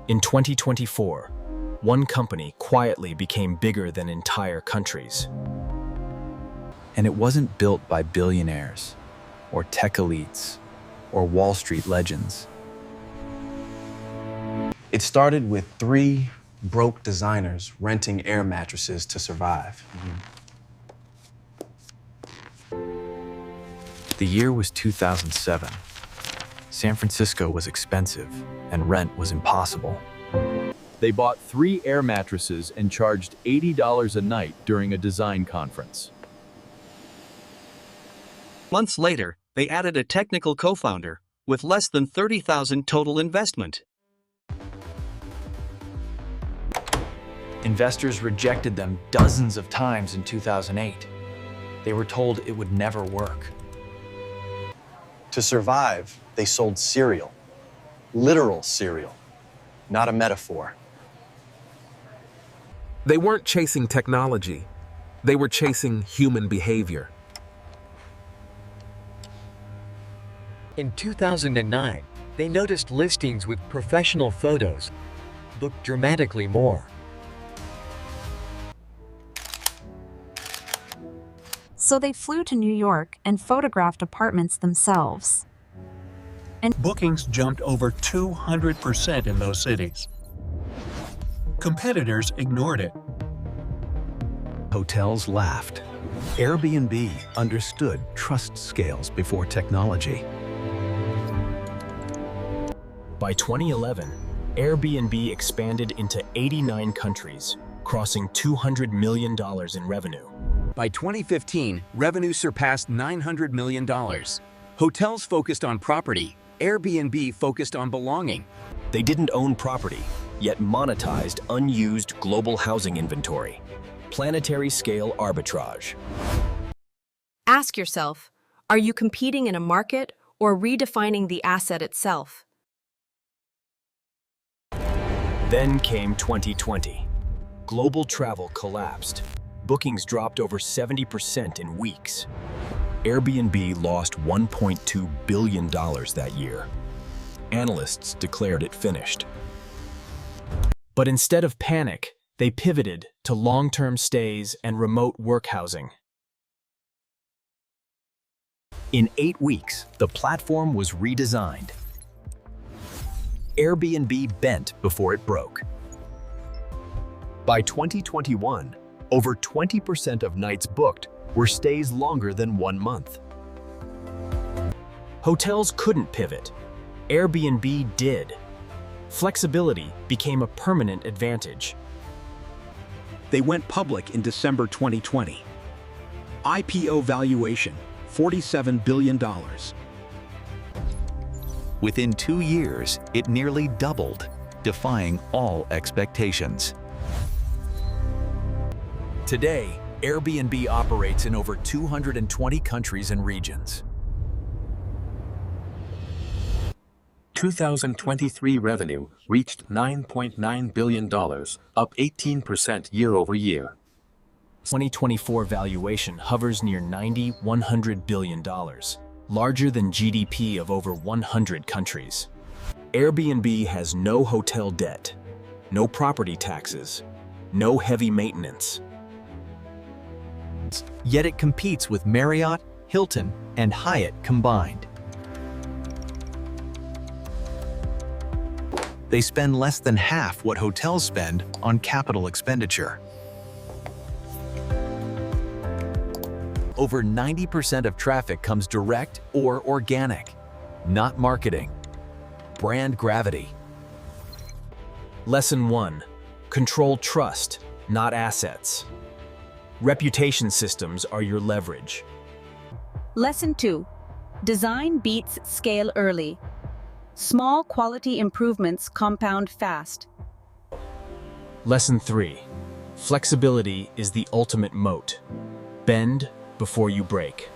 In 2024, one company quietly became bigger than entire countries. And it wasn't built by billionaires, or tech elites, or Wall Street legends. It started with 3 broke designers renting air mattresses to survive. The year was 2007. San Francisco was expensive, and rent was impossible. They bought 3 air mattresses and charged $80 a night during a design conference. Months later, they added a technical co-founder with less than $30,000 total investment. Investors rejected them dozens of times in 2008. They were told it would never work. To survive, they sold cereal. Literal cereal, not a metaphor. They weren't chasing technology. They were chasing human behavior. In 2009, they noticed listings with professional photos booked dramatically more. So they flew to New York and photographed apartments themselves. And bookings jumped over 200% in those cities. Competitors ignored it. Hotels laughed. Airbnb understood trust scales before technology. By 2011, Airbnb expanded into 89 countries, crossing $200 million in revenue. By 2015, revenue surpassed $900 million. Hotels focused on property, Airbnb focused on belonging. They didn't own property, yet monetized unused global housing inventory. Planetary scale arbitrage. Ask yourself, are you competing in a market or redefining the asset itself? Then came 2020. Global travel collapsed. Bookings dropped over 70% in weeks. Airbnb lost $1.2 billion that year. Analysts declared it finished. But instead of panic, they pivoted to long-term stays and remote work housing. In 8 weeks, the platform was redesigned. Airbnb bent before it broke. By 2021, over 20% of nights booked were stays longer than 1 month. Hotels couldn't pivot. Airbnb did. Flexibility became a permanent advantage. They went public in December 2020. IPO valuation, $47 billion. Within 2 years, it nearly doubled, defying all expectations. Today, Airbnb operates in over 220 countries and regions. 2023 revenue reached $9.9 billion, up 18% year over year. 2024 valuation hovers near $100 billion, larger than GDP of over 100 countries. Airbnb has no hotel debt, no property taxes, no heavy maintenance. Yet it competes with Marriott, Hilton, and Hyatt combined. They spend less than half what hotels spend on capital expenditure. Over 90% of traffic comes direct or organic, not marketing. Brand gravity. Lesson 1. Control trust, not assets. Reputation systems are your leverage. Lesson 2. Design beats scale early. Small quality improvements compound fast. Lesson 3. Flexibility is the ultimate moat. Bend before you break.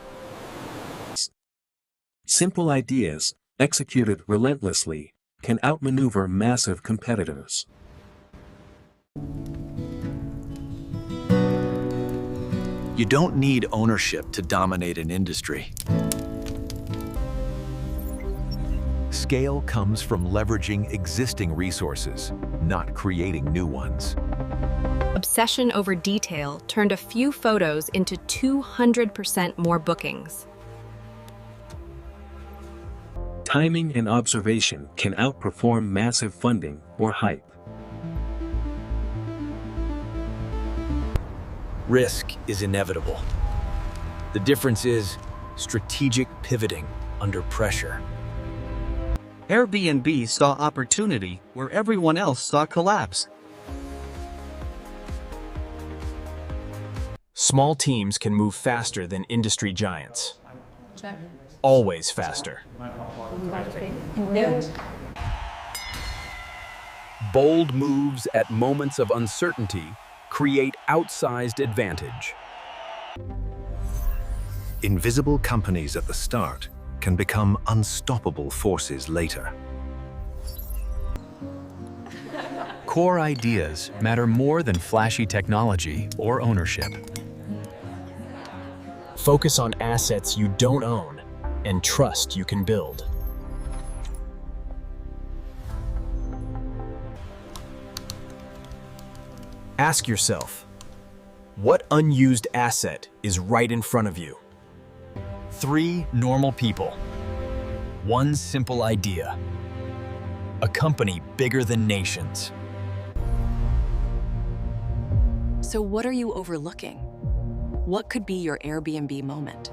Simple ideas, executed relentlessly, can outmaneuver massive competitors. You don't need ownership to dominate an industry. Scale comes from leveraging existing resources, not creating new ones. Obsession over detail turned a few photos into 200% more bookings. Timing and observation can outperform massive funding or hype. Risk is inevitable. The difference is strategic pivoting under pressure. Airbnb saw opportunity where everyone else saw collapse. Small teams can move faster than industry giants. Always faster. Bold moves at moments of uncertainty create outsized advantage. Invisible companies at the start can become unstoppable forces later. Core ideas matter more than flashy technology or ownership. Focus on assets you don't own and trust you can build. Ask yourself, what unused asset is right in front of you? 3 normal people. 1 simple idea. A company bigger than nations. So what are you overlooking? What could be your Airbnb moment?